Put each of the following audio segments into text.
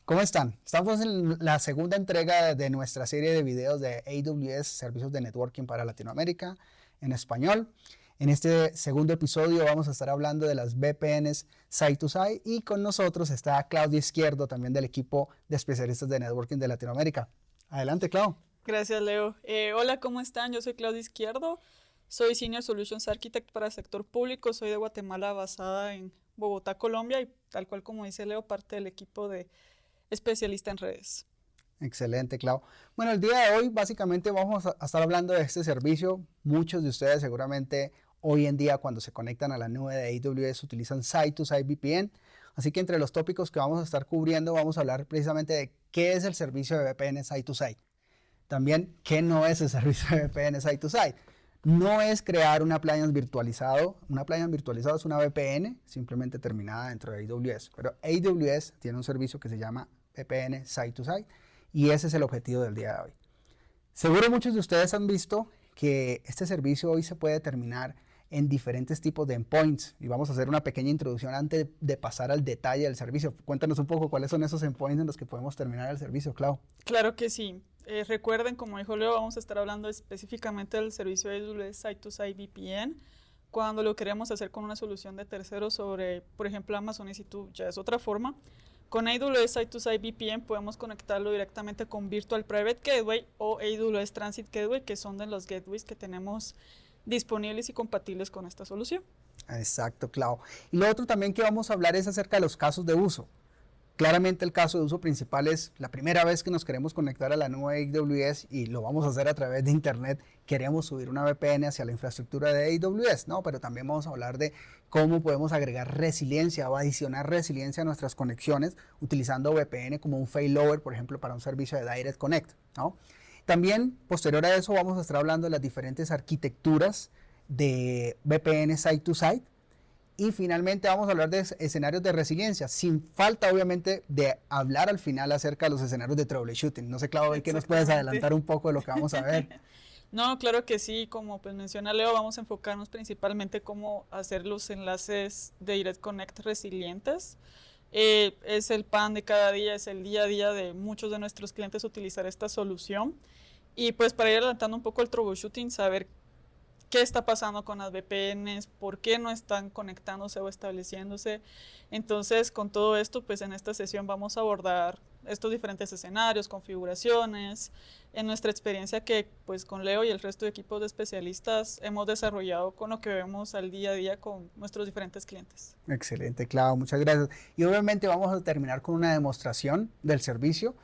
¿Cómo están? Estamos en la segunda entrega de nuestra serie de videos de AWS, Servicios de Networking para Latinoamérica, en español. En este segundo episodio vamos a estar hablando de las VPNs Site-to-Site y con nosotros está Claudia Izquierdo, también del equipo de especialistas de Networking de Latinoamérica. Adelante, Clau. Gracias, Leo. Hola, ¿cómo están? Yo soy Claudia Izquierdo, soy Senior Solutions Architect para el sector público, soy de Guatemala, basada en Bogotá, Colombia, y tal cual como dice Leo, parte del equipo de especialista en redes. Excelente, Clau. Bueno, el día de hoy básicamente vamos a estar hablando de este servicio. Muchos de ustedes seguramente hoy en día cuando se conectan a la nube de AWS utilizan Site-to-Site VPN. Así que entre los tópicos que vamos a estar cubriendo vamos a hablar precisamente de qué es el servicio de VPN Site-to-Site. También qué no es el servicio de VPN Site-to-Site. No es crear un appliance virtualizado. Un appliance virtualizado es una VPN simplemente terminada dentro de AWS. Pero AWS tiene un servicio que se llama VPN Site-to-Site. Y ese es el objetivo del día de hoy. Seguro muchos de ustedes han visto que este servicio hoy se puede terminar en diferentes tipos de endpoints. Y vamos a hacer una pequeña introducción antes de pasar al detalle del servicio. Cuéntanos un poco cuáles son esos endpoints en los que podemos terminar el servicio, Clau. Claro que sí. Recuerden, como dijo Leo, vamos a estar hablando específicamente del servicio de AWS Site-to-Site VPN. Cuando lo queremos hacer con una solución de terceros sobre, por ejemplo, Amazon EC2, ya es otra forma. Con AWS Site-to-Site VPN podemos conectarlo directamente con Virtual Private Gateway o AWS Transit Gateway, que son de los gateways que tenemos disponibles y compatibles con esta solución. Exacto, Clau. Y lo otro también que vamos a hablar es acerca de los casos de uso. Claramente el caso de uso principal es la primera vez que nos queremos conectar a la nube de AWS y lo vamos a hacer a través de internet. Queremos subir una VPN hacia la infraestructura de AWS, ¿no? Pero también vamos a hablar de cómo podemos agregar resiliencia o adicionar resiliencia a nuestras conexiones utilizando VPN como un failover, por ejemplo, para un servicio de Direct Connect, ¿no? También, posterior a eso, vamos a estar hablando de las diferentes arquitecturas de VPN Site-to-Site. Y finalmente vamos a hablar de escenarios de resiliencia, sin falta obviamente de hablar al final acerca de los escenarios de troubleshooting. No sé, Claudio, ¿qué nos puedes adelantar un poco de lo que vamos a ver? No, claro que sí, como pues menciona Leo, vamos a enfocarnos principalmente cómo hacer los enlaces de Direct Connect resilientes. Es el pan de cada día, es el día a día de muchos de nuestros clientes utilizar esta solución. Y pues para ir adelantando un poco el troubleshooting, saber qué está pasando con las VPNs, por qué no están conectándose o estableciéndose. Entonces, con todo esto, pues en esta sesión vamos a abordar estos diferentes escenarios, configuraciones, en nuestra experiencia que pues con Leo y el resto de equipos de especialistas hemos desarrollado con lo que vemos al día a día con nuestros diferentes clientes. Excelente, Clau, muchas gracias. Y obviamente vamos a terminar con una demostración del servicio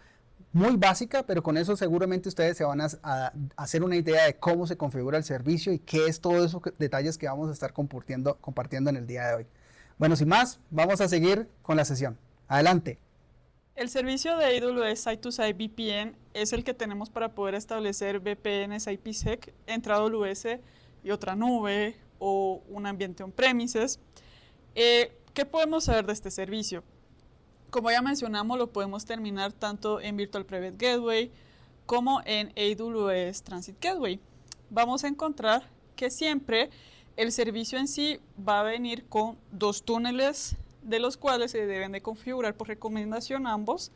muy básica, pero con eso seguramente ustedes se van a hacer una idea de cómo se configura el servicio y qué es todos esos detalles que vamos a estar compartiendo en el día de hoy. Bueno, sin más, vamos a seguir con la sesión. Adelante. El servicio de AWS Site-to-Site VPN es el que tenemos para poder establecer VPNs IPsec entre AWS y otra nube o un ambiente on-premises. ¿Qué podemos saber de este servicio? Como ya mencionamos, lo podemos terminar tanto en Virtual Private Gateway como en AWS Transit Gateway. Vamos a encontrar que siempre el servicio en sí va a venir con dos túneles de los cuales se deben de configurar por recomendación ambos,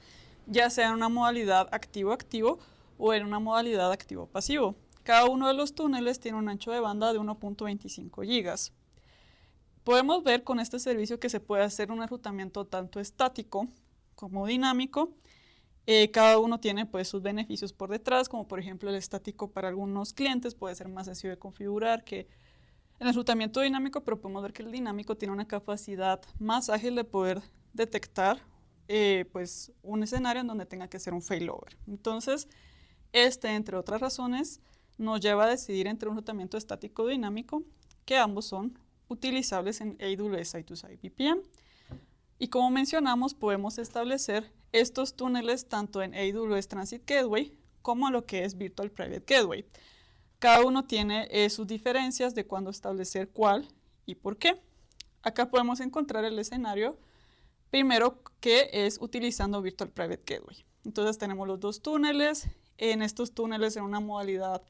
ya sea en una modalidad activo-activo o en una modalidad activo-pasivo. Cada uno de los túneles tiene un ancho de banda de 1.25 GB. Podemos ver con este servicio que se puede hacer un enrutamiento tanto estático como dinámico. Cada uno tiene pues sus beneficios por detrás, como por ejemplo el estático para algunos clientes puede ser más sencillo de configurar que el enrutamiento dinámico, pero podemos ver que el dinámico tiene una capacidad más ágil de poder detectar pues un escenario en donde tenga que ser un failover. Entonces, entre otras razones, nos lleva a decidir entre un enrutamiento estático o dinámico, que ambos son utilizables en AWS Site-to-Site VPN. Y como mencionamos, podemos establecer estos túneles tanto en AWS Transit Gateway como en lo que es Virtual Private Gateway. Cada uno tiene sus diferencias de cuándo establecer cuál y por qué. Acá podemos encontrar el escenario primero que es utilizando Virtual Private Gateway. Entonces tenemos los dos túneles. En estos túneles en una modalidad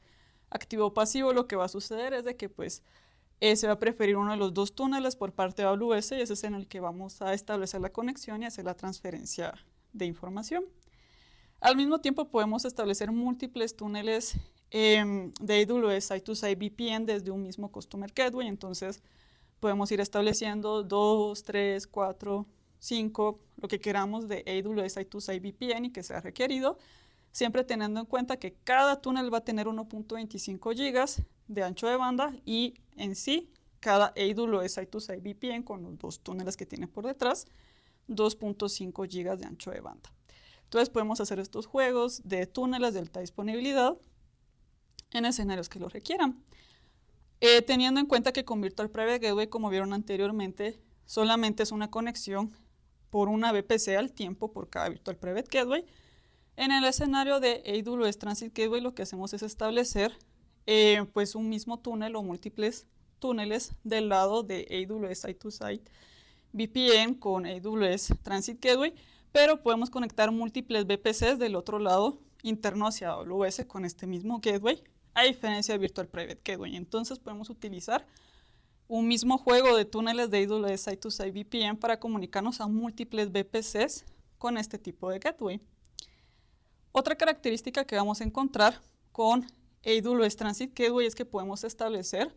activo-pasivo lo que va a suceder es de que pues se va a preferir uno de los dos túneles por parte de AWS y ese es en el que vamos a establecer la conexión y hacer la transferencia de información. Al mismo tiempo podemos establecer múltiples túneles de AWS Site-to-Site VPN desde un mismo Customer Gateway. Entonces podemos ir estableciendo 2, 3, 4, 5, lo que queramos de AWS Site-to-Site VPN y que sea requerido, siempre teniendo en cuenta que cada túnel va a tener 1.25 GB de ancho de banda y en sí cada AWS Site-to-Site VPN con los 2 túneles que tiene por detrás, 2.5 GB de ancho de banda. Entonces podemos hacer estos juegos de túneles de alta disponibilidad en escenarios que lo requieran. Teniendo en cuenta que con Virtual Private Gateway, como vieron anteriormente, solamente es una conexión por una VPC al tiempo por cada Virtual Private Gateway. En el escenario de AWS Transit Gateway lo que hacemos es establecer pues un mismo túnel o múltiples túneles del lado de AWS Site-to-Site VPN con AWS Transit Gateway, pero podemos conectar múltiples VPCs del otro lado interno hacia AWS con este mismo gateway, a diferencia de Virtual Private Gateway. Entonces podemos utilizar un mismo juego de túneles de AWS Site-to-Site VPN para comunicarnos a múltiples VPCs con este tipo de gateway. Otra característica que vamos a encontrar con AWS Transit Gateway es que podemos establecer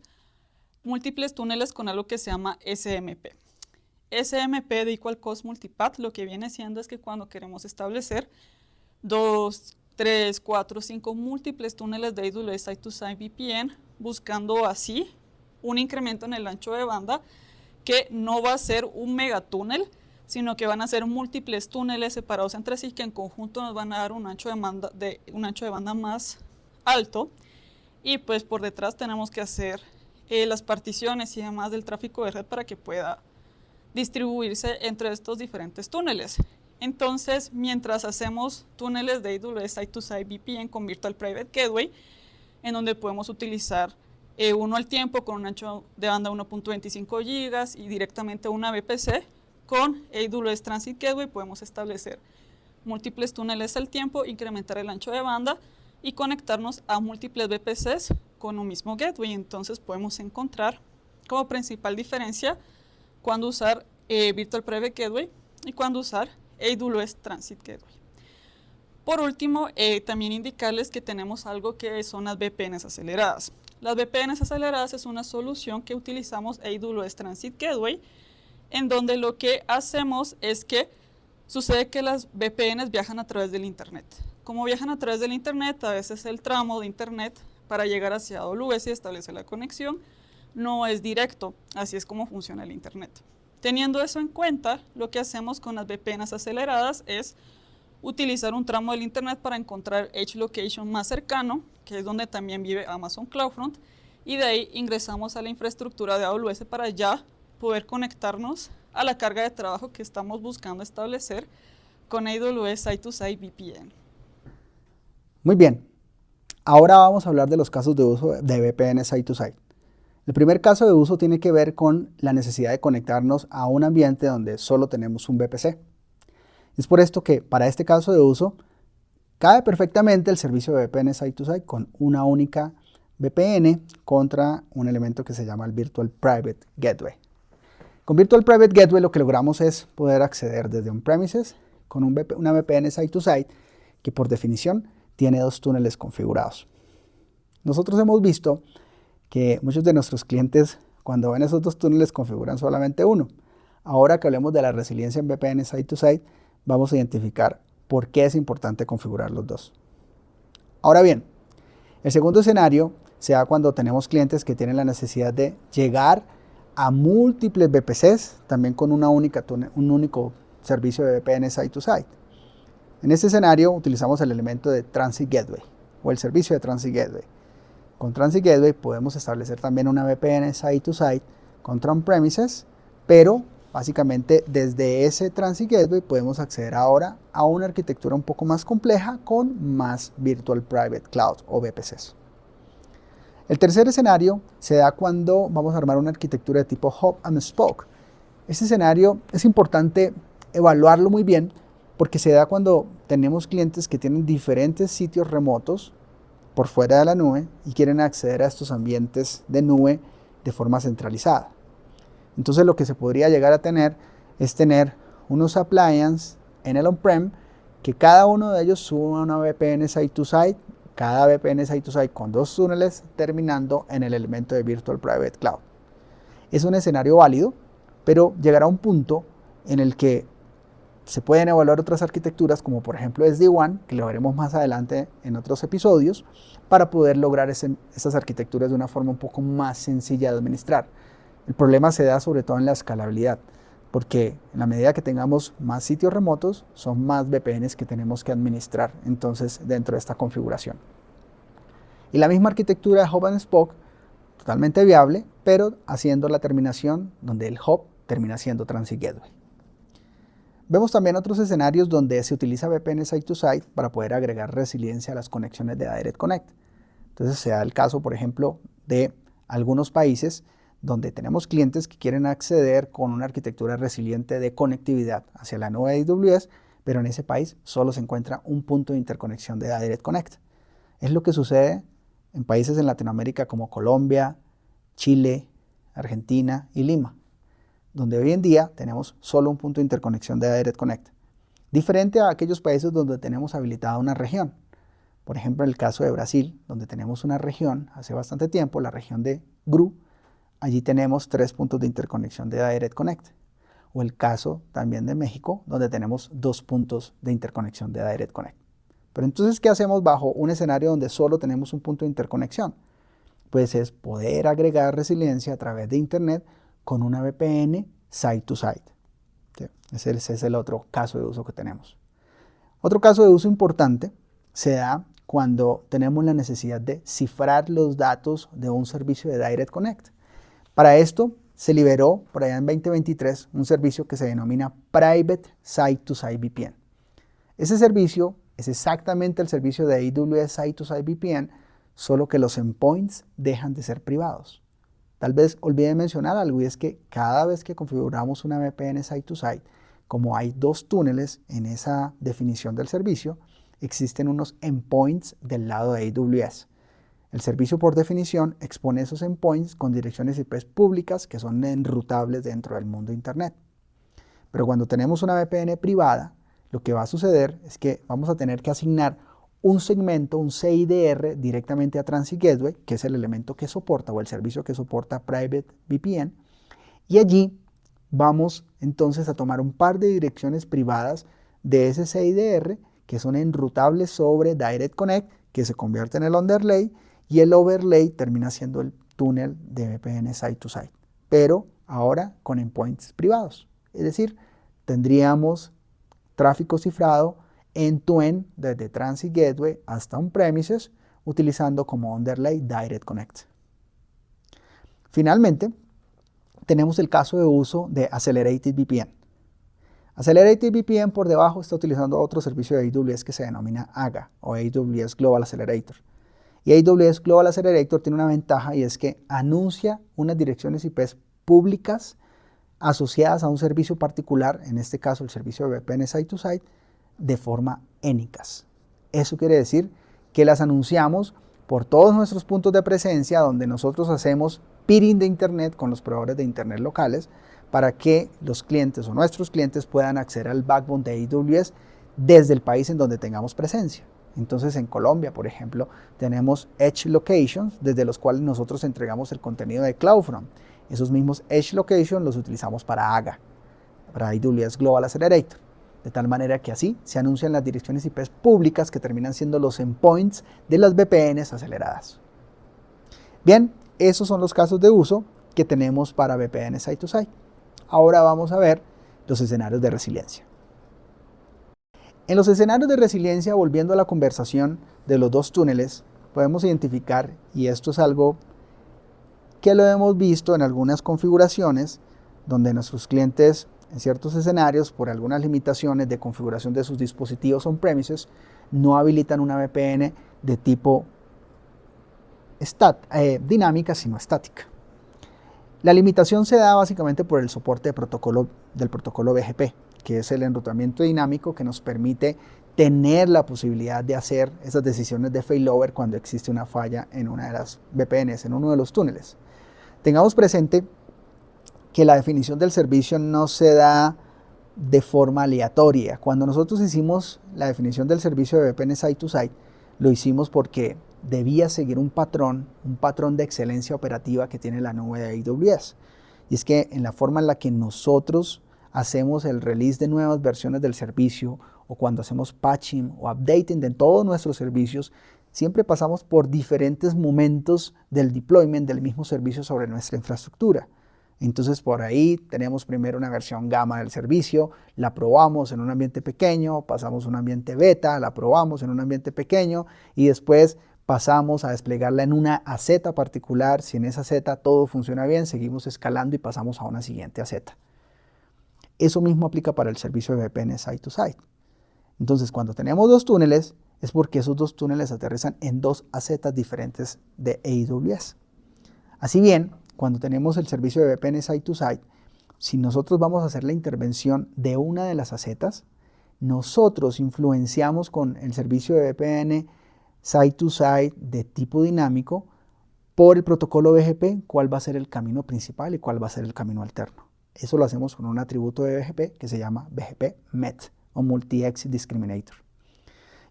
múltiples túneles con algo que se llama SMP. SMP de Equal Cost Multipath lo que viene siendo es que cuando queremos establecer 2, 3, 4, 5 múltiples túneles de AWS Site-to-Site VPN, buscando así un incremento en el ancho de banda que no va a ser un megatúnel, sino que van a ser múltiples túneles separados entre sí que en conjunto nos van a dar un ancho de banda más alto. Y pues por detrás tenemos que hacer las particiones y demás del tráfico de red para que pueda distribuirse entre estos diferentes túneles. Entonces, mientras hacemos túneles de AWS Site-to-Site VPN con Virtual Private Gateway, en donde podemos utilizar uno al tiempo con un ancho de banda 1.25 GB y directamente una VPC, con AWS Transit Gateway podemos establecer múltiples túneles al tiempo, incrementar el ancho de banda y conectarnos a múltiples VPCs con un mismo gateway. Entonces podemos encontrar como principal diferencia cuándo usar Virtual Private Gateway y cuándo usar AWS Transit Gateway. Por último, también indicarles que tenemos algo que son las VPNs aceleradas. Las VPNs aceleradas es una solución que utilizamos AWS Transit Gateway, en donde lo que hacemos es que sucede que las VPNs viajan a través del Internet. Como viajan a través del Internet, a veces el tramo de Internet para llegar hacia AWS y establecer la conexión no es directo, así es como funciona el Internet. Teniendo eso en cuenta, lo que hacemos con las VPNs aceleradas es utilizar un tramo del Internet para encontrar Edge Location más cercano, que es donde también vive Amazon CloudFront, y de ahí ingresamos a la infraestructura de AWS para ya poder conectarnos a la carga de trabajo que estamos buscando establecer con AWS Site-to-Site VPN. Muy bien, ahora vamos a hablar de los casos de uso de VPN Site-to-Site. El primer caso de uso tiene que ver con la necesidad de conectarnos a un ambiente donde solo tenemos un VPC. Es por esto que para este caso de uso cabe perfectamente el servicio de VPN Site-to-Site con una única VPN contra un elemento que se llama el Virtual Private Gateway. Con Virtual Private Gateway lo que logramos es poder acceder desde on-premises con una VPN Site-to-Site que por definición tiene 2 túneles configurados. Nosotros hemos visto que muchos de nuestros clientes cuando ven esos 2 túneles configuran solamente uno. Ahora que hablemos de la resiliencia en VPN Site-to-Site, vamos a identificar por qué es importante configurar los 2. Ahora bien, el segundo escenario se da cuando tenemos clientes que tienen la necesidad de llegar a múltiples VPCs, también con un único servicio de VPN Site-to-Site. En este escenario utilizamos el elemento de Transit Gateway o el servicio de Transit Gateway. Con Transit Gateway podemos establecer también una VPN Site-to-Site contra on-premises, pero básicamente desde ese Transit Gateway podemos acceder ahora a una arquitectura un poco más compleja con más Virtual Private Cloud o VPCs. El tercer escenario se da cuando vamos a armar una arquitectura de tipo Hub and Spoke. Este escenario es importante evaluarlo muy bien porque se da cuando tenemos clientes que tienen diferentes sitios remotos por fuera de la nube y quieren acceder a estos ambientes de nube de forma centralizada. Entonces lo que se podría llegar a tener es tener unos appliances en el on-prem que cada uno de ellos suba una VPN site-to-site, cada VPN site-to-site con 2 túneles terminando en el elemento de Virtual Private Cloud. Es un escenario válido, pero llegará un punto en el que se pueden evaluar otras arquitecturas como por ejemplo SD-WAN, que lo veremos más adelante en otros episodios, para poder lograr esas arquitecturas de una forma un poco más sencilla de administrar. El problema se da sobre todo en la escalabilidad, porque en la medida que tengamos más sitios remotos, son más VPNs que tenemos que administrar entonces dentro de esta configuración. Y la misma arquitectura de Hub and Spoke, totalmente viable, pero haciendo la terminación donde el hub termina siendo Transit Gateway. Vemos también otros escenarios donde se utiliza VPN Site-to-Site para poder agregar resiliencia a las conexiones de Direct Connect. Entonces se da el caso, por ejemplo, de algunos países donde tenemos clientes que quieren acceder con una arquitectura resiliente de conectividad hacia la nube de AWS, pero en ese país solo se encuentra un punto de interconexión de Direct Connect. Es lo que sucede en países en Latinoamérica como Colombia, Chile, Argentina y Lima, donde hoy en día tenemos solo un punto de interconexión de Direct Connect, diferente a aquellos países donde tenemos habilitada una región. Por ejemplo, en el caso de Brasil, donde tenemos una región hace bastante tiempo, la región de GRU, allí tenemos 3 puntos de interconexión de Direct Connect. O el caso también de México, donde tenemos 2 puntos de interconexión de Direct Connect. Pero entonces, ¿qué hacemos bajo un escenario donde solo tenemos un punto de interconexión? Pues es poder agregar resiliencia a través de Internet con una VPN site-to-site. ¿Sí? Ese es el otro caso de uso que tenemos. Otro caso de uso importante se da cuando tenemos la necesidad de cifrar los datos de un servicio de Direct Connect. Para esto se liberó por allá en 2023 un servicio que se denomina Private Site-to-Site VPN. Ese servicio es exactamente el servicio de AWS Site-to-Site VPN, solo que los endpoints dejan de ser privados. Tal vez olvide mencionar algo, y es que cada vez que configuramos una VPN Site-to-Site, como hay 2 túneles en esa definición del servicio, existen unos endpoints del lado de AWS. El servicio por definición expone esos endpoints con direcciones IP públicas que son enrutables dentro del mundo Internet. Pero cuando tenemos una VPN privada, lo que va a suceder es que vamos a tener que asignar un segmento, un CIDR, directamente a Transit Gateway, que es el elemento que soporta o el servicio que soporta Private VPN, y allí vamos entonces a tomar un par de direcciones privadas de ese CIDR que son enrutables sobre Direct Connect, que se convierte en el underlay, y el overlay termina siendo el túnel de VPN Site-to-Site, pero ahora con endpoints privados. Es decir, tendríamos tráfico cifrado end-to-end desde Transit Gateway hasta on-premises, utilizando como underlay Direct Connect. Finalmente, tenemos el caso de uso de Accelerated VPN. Accelerated VPN por debajo está utilizando otro servicio de AWS que se denomina AGA o AWS Global Accelerator. Y AWS Global Accelerator tiene una ventaja, y es que anuncia unas direcciones IP públicas asociadas a un servicio particular, en este caso el servicio de VPN Site-to-Site, de forma ENICAS. Eso quiere decir que las anunciamos por todos nuestros puntos de presencia donde nosotros hacemos peering de Internet con los proveedores de Internet locales para que los clientes o nuestros clientes puedan acceder al backbone de AWS desde el país en donde tengamos presencia. Entonces en Colombia, por ejemplo, tenemos Edge Locations desde los cuales nosotros entregamos el contenido de CloudFront. Esos mismos Edge Locations los utilizamos para AGA, para AWS Global Accelerator. De tal manera que así se anuncian las direcciones IP públicas que terminan siendo los endpoints de las VPNs aceleradas. Bien, esos son los casos de uso que tenemos para VPN Site-to-Site. Ahora vamos a ver los escenarios de resiliencia. En los escenarios de resiliencia, volviendo a la conversación de los 2 túneles, podemos identificar, y esto es algo que lo hemos visto en algunas configuraciones, donde nuestros clientes en ciertos escenarios, por algunas limitaciones de configuración de sus dispositivos on-premises, no habilitan una VPN de tipo dinámica, sino estática. La limitación se da básicamente por el soporte del protocolo BGP, que es el enrutamiento dinámico que nos permite tener la posibilidad de hacer esas decisiones de failover cuando existe una falla en una de las VPNs, en uno de los túneles. Tengamos presente que la definición del servicio no se da de forma aleatoria. Cuando nosotros hicimos la definición del servicio de VPN Site-to-Site, lo hicimos porque debía seguir un patrón de excelencia operativa que tiene la nube de AWS. Y es que en la forma en la que nosotros hacemos el release de nuevas versiones del servicio, o cuando hacemos patching o updating de todos nuestros servicios, siempre pasamos por diferentes momentos del deployment del mismo servicio sobre nuestra infraestructura. Entonces por ahí tenemos primero una versión gamma del servicio, la probamos en un ambiente pequeño, pasamos a un ambiente beta, la probamos en un ambiente pequeño y después pasamos a desplegarla en una AZ particular. Si en esa AZ todo funciona bien, seguimos escalando y pasamos a una siguiente AZ. Eso mismo aplica para el servicio de VPN Site-to-Site. Entonces cuando tenemos dos túneles, es porque esos dos túneles aterrizan en dos AZ diferentes de AWS. Así bien, cuando tenemos el servicio de VPN Site-to-Site, si nosotros vamos a hacer la intervención de una de las AZs, nosotros influenciamos con el servicio de VPN Site-to-Site de tipo dinámico por el protocolo BGP, cuál va a ser el camino principal y cuál va a ser el camino alterno. Eso lo hacemos con un atributo de BGP que se llama BGP MET o Multi-Exit Discriminator.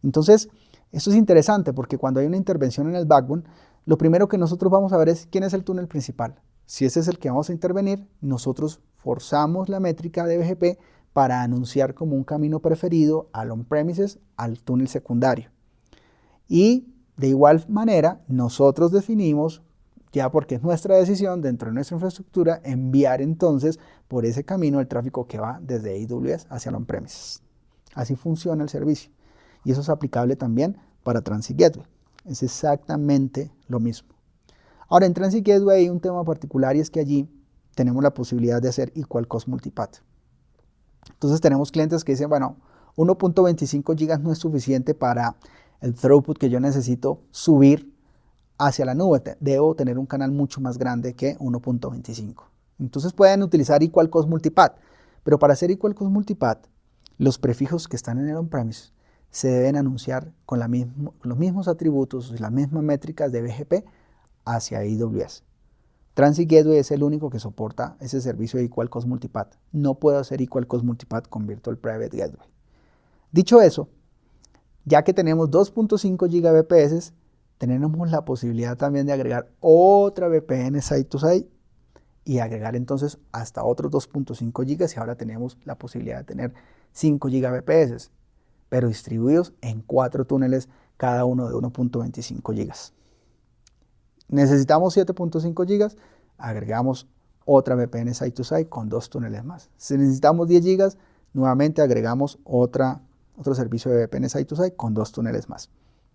Entonces, esto es interesante porque cuando hay una intervención en el backbone, lo primero que nosotros vamos a ver es quién es el túnel principal. Si ese es el que vamos a intervenir, nosotros forzamos la métrica de BGP para anunciar como un camino preferido al on-premises, al túnel secundario. Y de igual manera, nosotros definimos, ya porque es nuestra decisión dentro de nuestra infraestructura, enviar entonces por ese camino el tráfico que va desde AWS hacia el on-premises. Así funciona el servicio. Y eso es aplicable también para Transit Gateway. Es exactamente lo mismo. Ahora, en Transit Gateway hay un tema particular y es que allí tenemos la posibilidad de hacer Equal Cost Multipath. Entonces tenemos clientes que dicen, bueno, 1.25 gigas no es suficiente para el throughput que yo necesito subir hacia la nube. Debo tener un canal mucho más grande que 1.25. Entonces pueden utilizar Equal Cost Multipath, pero para hacer Equal Cost Multipath, los prefijos que están en el on-premise se deben anunciar con los mismos atributos y las mismas métricas de BGP hacia AWS. Transit Gateway es el único que soporta ese servicio de Equal Cost Multipath. No puedo hacer Equal Cost Multipath con Virtual Private Gateway. Dicho eso, ya que tenemos 2.5 Gbps, tenemos la posibilidad también de agregar otra VPN Site-to-Site y agregar entonces hasta otros 2.5 GB y ahora tenemos la posibilidad de tener 5 Gbps, pero distribuidos en 4 túneles, cada uno de 1.25 GB. Necesitamos 7.5 GB, agregamos otra VPN Site-to-Site con 2 túneles más. Si necesitamos 10 GB, nuevamente agregamos otro servicio de VPN Site-to-Site con 2 túneles más.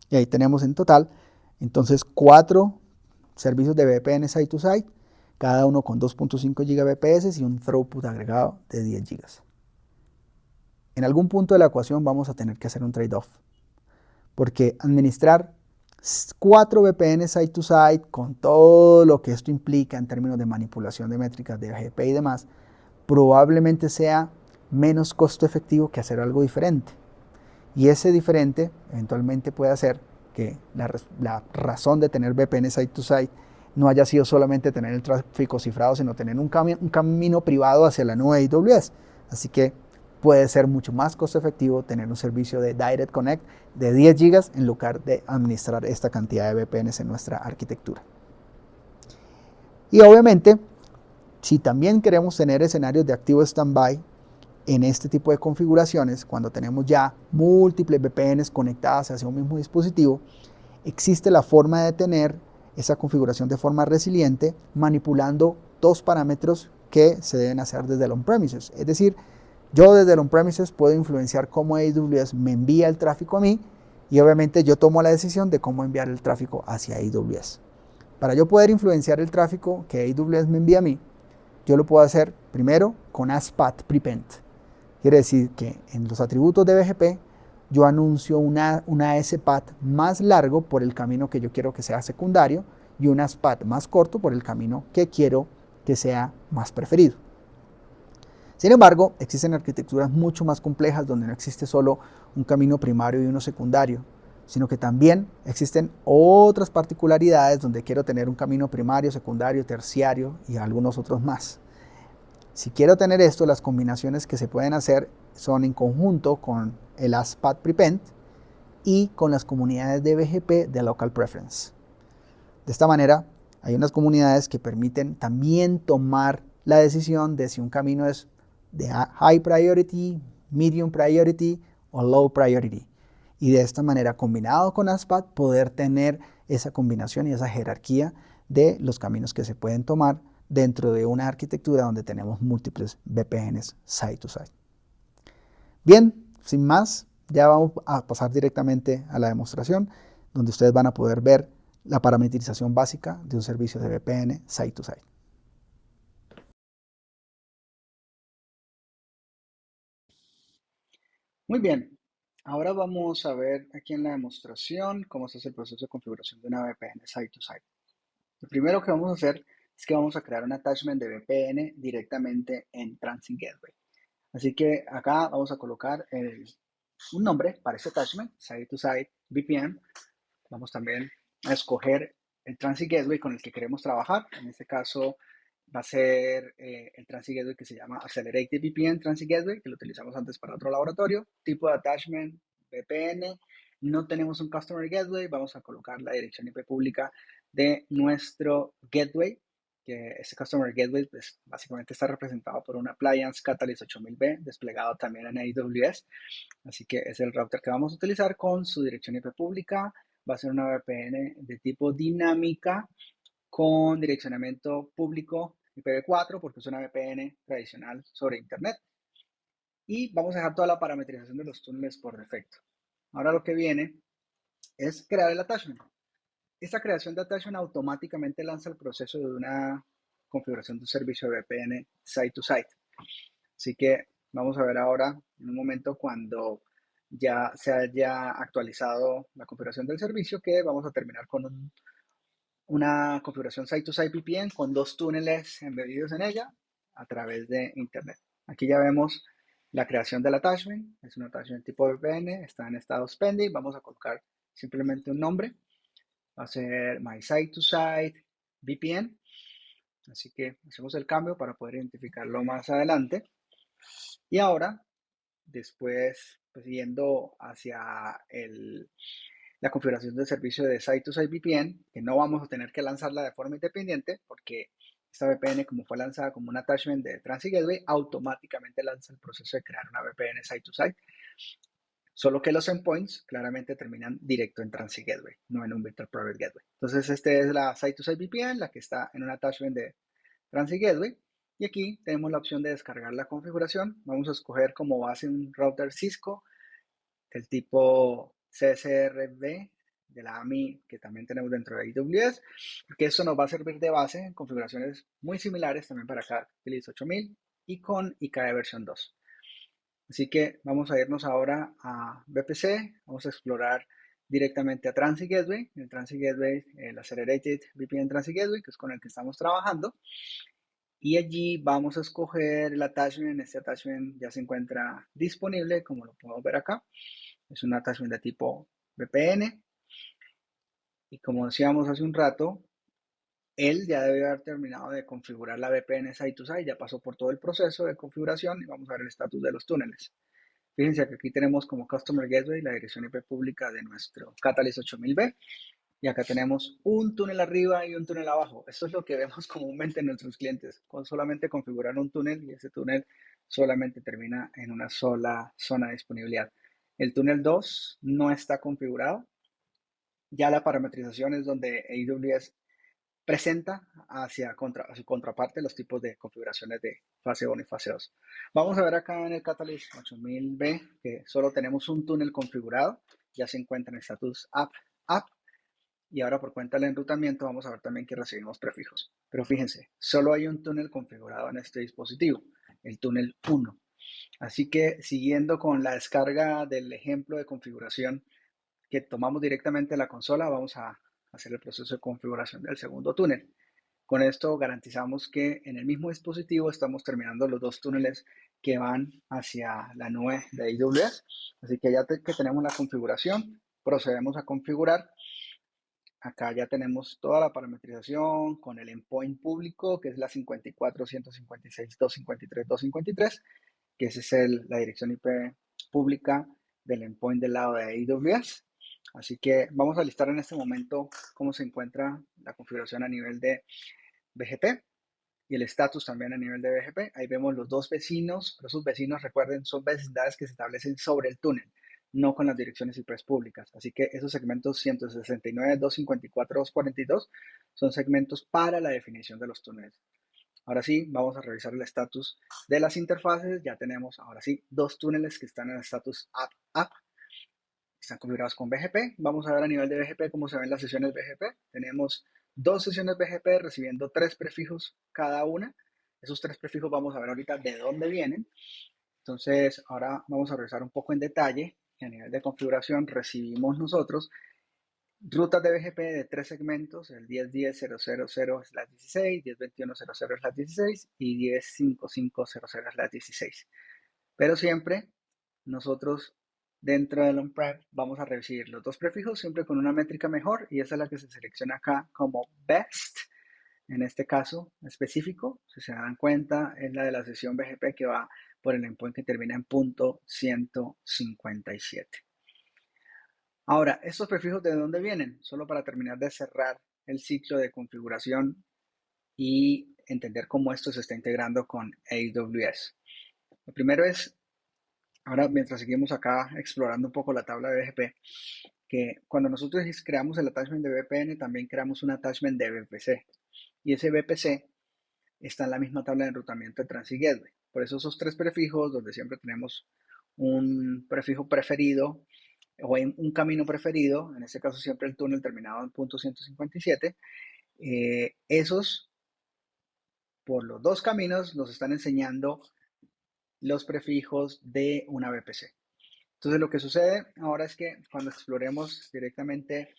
Y ahí tenemos en total, entonces, 4 servicios de VPN Site-to-Site, cada uno con 2.5 Gbps y un throughput agregado de 10 GB. En algún punto de la ecuación vamos a tener que hacer un trade-off, porque administrar 4 VPN Site-to-Site con todo lo que esto implica en términos de manipulación de métricas de BGP y demás, probablemente sea menos costo efectivo que hacer algo diferente. Y ese diferente eventualmente puede hacer que la razón de tener VPN Site-to-Site no haya sido solamente tener el tráfico cifrado, sino tener un camino privado hacia la nube de AWS. Así que puede ser mucho más costo efectivo tener un servicio de Direct Connect de 10 GB en lugar de administrar esta cantidad de VPNs en nuestra arquitectura. Y obviamente, si también queremos tener escenarios de activo standby en este tipo de configuraciones, cuando tenemos ya múltiples VPNs conectadas hacia un mismo dispositivo, existe la forma de tener esa configuración de forma resiliente manipulando 2 parámetros que se deben hacer desde el on-premises. Es decir, yo desde el on-premises puedo influenciar cómo AWS me envía el tráfico a mí y obviamente yo tomo la decisión de cómo enviar el tráfico hacia AWS. Para yo poder influenciar el tráfico que AWS me envía a mí, yo lo puedo hacer primero con ASPath Prepend. Quiere decir que en los atributos de BGP yo anuncio una ASPath más largo por el camino que yo quiero que sea secundario y un ASPath más corto por el camino que quiero que sea más preferido. Sin embargo, existen arquitecturas mucho más complejas donde no existe solo un camino primario y uno secundario, sino que también existen otras particularidades donde quiero tener un camino primario, secundario, terciario y algunos otros más. Si quiero tener esto, las combinaciones que se pueden hacer son en conjunto con el ASP.NET Prepend y con las comunidades de BGP de Local Preference. De esta manera, hay unas comunidades que permiten también tomar la decisión de si un camino es de high priority, medium priority o low priority. Y de esta manera, combinado con ASP.NET, poder tener esa combinación y esa jerarquía de los caminos que se pueden tomar dentro de una arquitectura donde tenemos múltiples VPNs site to site. Bien, sin más, ya vamos a pasar directamente a la demostración, donde ustedes van a poder ver la parametrización básica de un servicio de VPN site to site. Muy bien, ahora vamos a ver aquí en la demostración cómo se hace el proceso de configuración de una VPN site to site. Lo primero que vamos a hacer es que vamos a crear un attachment de VPN directamente en Transit Gateway. Así que acá vamos a colocar un nombre para ese attachment, Site to Site VPN. Vamos también a escoger el Transit Gateway con el que queremos trabajar. En este caso va a ser el Transit Gateway que se llama Accelerated VPN Transit Gateway, que lo utilizamos antes para otro laboratorio. Tipo de attachment VPN. No tenemos un Customer Gateway. Vamos a colocar la dirección IP pública de nuestro gateway, que este Customer Gateway pues, básicamente está representado por un Appliance Catalyst 8000B desplegado también en AWS. Así que es el router que vamos a utilizar con su dirección IP pública. Va a ser una VPN de tipo dinámica con direccionamiento público IPv4 porque es una VPN tradicional sobre Internet. Y vamos a dejar toda la parametrización de los túneles por defecto. Ahora lo que viene es crear el attachment. Esta creación de attachment automáticamente lanza el proceso de una configuración de un servicio de VPN site to site. Así que vamos a ver ahora en un momento cuando ya se haya actualizado la configuración del servicio que vamos a terminar con una configuración site to site VPN con 2 túneles embedidos en ella a través de internet. Aquí ya vemos la creación del attachment. Es un attachment tipo VPN, está en estado pending. Vamos a colocar simplemente un nombre. Va a ser My Site to Site VPN. Así que hacemos el cambio para poder identificarlo más adelante. Y ahora, después, pues, yendo hacia la configuración del servicio de Site to Site VPN, que no vamos a tener que lanzarla de forma independiente, porque esta VPN, como fue lanzada como un attachment de Transit Gateway, automáticamente lanza el proceso de crear una VPN Site to Site. Solo que los endpoints claramente terminan directo en Transit Gateway, no en un Virtual Private Gateway. Entonces, esta es la Site to Site VPN, la que está en un attachment de Transit Gateway. Y aquí tenemos la opción de descargar la configuración. Vamos a escoger como base un router Cisco del tipo CSRV de la AMI que también tenemos dentro de AWS, porque esto nos va a servir de base en configuraciones muy similares también para Catalyst 8000 y con IKE versión 2. Así que vamos a irnos ahora a VPC, vamos a explorar directamente a Transit Gateway, el Transit Gateway, el Accelerated VPN Transit Gateway, que es con el que estamos trabajando. Y allí vamos a escoger el attachment. Este attachment ya se encuentra disponible, como lo podemos ver acá. Es un attachment de tipo VPN. Y como decíamos hace un rato, él ya debe haber terminado de configurar la VPN Site to Site, ya pasó por todo el proceso de configuración y vamos a ver el estatus de los túneles. Fíjense que aquí tenemos como Customer Gateway la dirección IP pública de nuestro Catalyst 8000B y acá tenemos un túnel arriba y un túnel abajo. Esto es lo que vemos comúnmente en nuestros clientes, con solamente configurar un túnel y ese túnel solamente termina en una sola zona de disponibilidad. El túnel 2 no está configurado. Ya la parametrización es donde AWS presenta hacia su contraparte los tipos de configuraciones de fase 1 y fase 2. Vamos a ver acá en el Catalyst 8000B que solo tenemos un túnel configurado, ya se encuentra en status app, y ahora por cuenta del enrutamiento vamos a ver también que recibimos prefijos. Pero fíjense, solo hay un túnel configurado en este dispositivo, el túnel 1. Así que siguiendo con la descarga del ejemplo de configuración que tomamos directamente de la consola, vamos a hacer el proceso de configuración del segundo túnel. Con esto garantizamos que en el mismo dispositivo estamos terminando los 2 túneles que van hacia la nube de AWS. Así que ya que tenemos la configuración, procedemos a configurar acá ya tenemos toda la parametrización con el endpoint público, que es la 54.156.253.253, que esa es la dirección IP pública del endpoint del lado de AWS. Así que vamos a listar en este momento cómo se encuentra la configuración a nivel de BGP y el estatus también a nivel de BGP. Ahí vemos los dos vecinos, pero esos vecinos, recuerden, son vecindades que se establecen sobre el túnel, no con las direcciones IP públicas. Así que esos segmentos 169.254.242 son segmentos para la definición de los túneles. Ahora sí, vamos a revisar el estatus de las interfaces. Ya tenemos, ahora sí, dos túneles que están en el estatus app. Están configurados con BGP. Vamos a ver a nivel de BGP cómo se ven las sesiones BGP. Tenemos dos sesiones BGP recibiendo 3 prefijos cada una. Esos 3 prefijos vamos a ver ahorita de dónde vienen. Entonces, ahora vamos a revisar un poco en detalle. A nivel de configuración recibimos nosotros rutas de BGP de 3 segmentos, el 10.10.000/16, 10.21.00/16 y 10.55.00/16. Pero siempre nosotros dentro del on-prem vamos a recibir los dos prefijos siempre con una métrica mejor y esa es la que se selecciona acá como best. En este caso específico, si se dan cuenta, es la de la sesión BGP que va por el endpoint que termina en punto 157. Ahora, ¿estos prefijos de dónde vienen? Solo para terminar de cerrar el ciclo de configuración y entender cómo esto se está integrando con AWS. Lo primero es, ahora mientras seguimos acá explorando un poco la tabla de BGP, que cuando nosotros creamos el attachment de VPN, también creamos un attachment de VPC. Y ese VPC está en la misma tabla de enrutamiento de Transit Gateway. Por eso esos 3 prefijos, donde siempre tenemos un prefijo preferido o un camino preferido, en este caso siempre el túnel terminado en punto 157, esos por los dos caminos nos están enseñando los prefijos de una VPC. Entonces lo que sucede ahora es que cuando exploremos directamente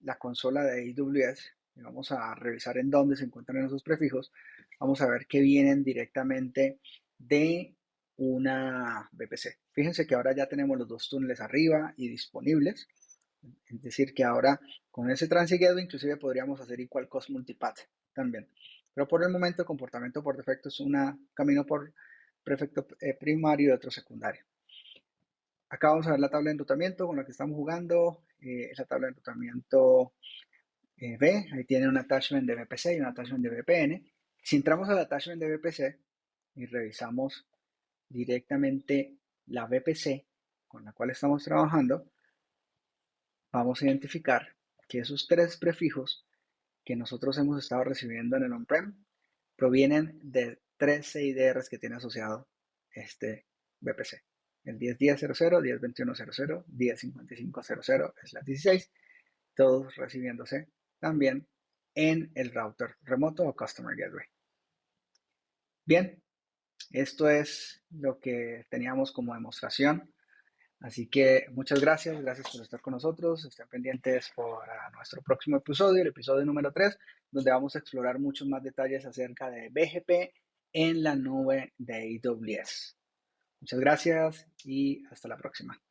la consola de AWS y vamos a revisar en dónde se encuentran esos prefijos, vamos a ver que vienen directamente de una VPC. Fíjense que ahora ya tenemos los dos túneles arriba y disponibles. Es decir, que ahora con ese Transit Gateway inclusive podríamos hacer equal cost multipath también. Pero por el momento el comportamiento por defecto es un camino por prefecto primario y otro secundario. Acá vamos a ver la tabla de enrutamiento con la que estamos jugando. Es la tabla de enrutamiento B. Ahí tiene un attachment de VPC y un attachment de VPN. Si entramos al attachment de VPC y revisamos directamente la VPC con la cual estamos trabajando, vamos a identificar que esos 3 prefijos que nosotros hemos estado recibiendo en el on-prem provienen de 3 CIDRs que tiene asociado este VPC. El 10.10.00, 10.21.00, 10.55.00/16, todos recibiéndose también en el router remoto o Customer Gateway. Bien, esto es lo que teníamos como demostración. Así que muchas gracias por estar con nosotros. Estén pendientes para nuestro próximo episodio, el episodio número 3, donde vamos a explorar muchos más detalles acerca de BGP en la nube de AWS. Muchas gracias y hasta la próxima.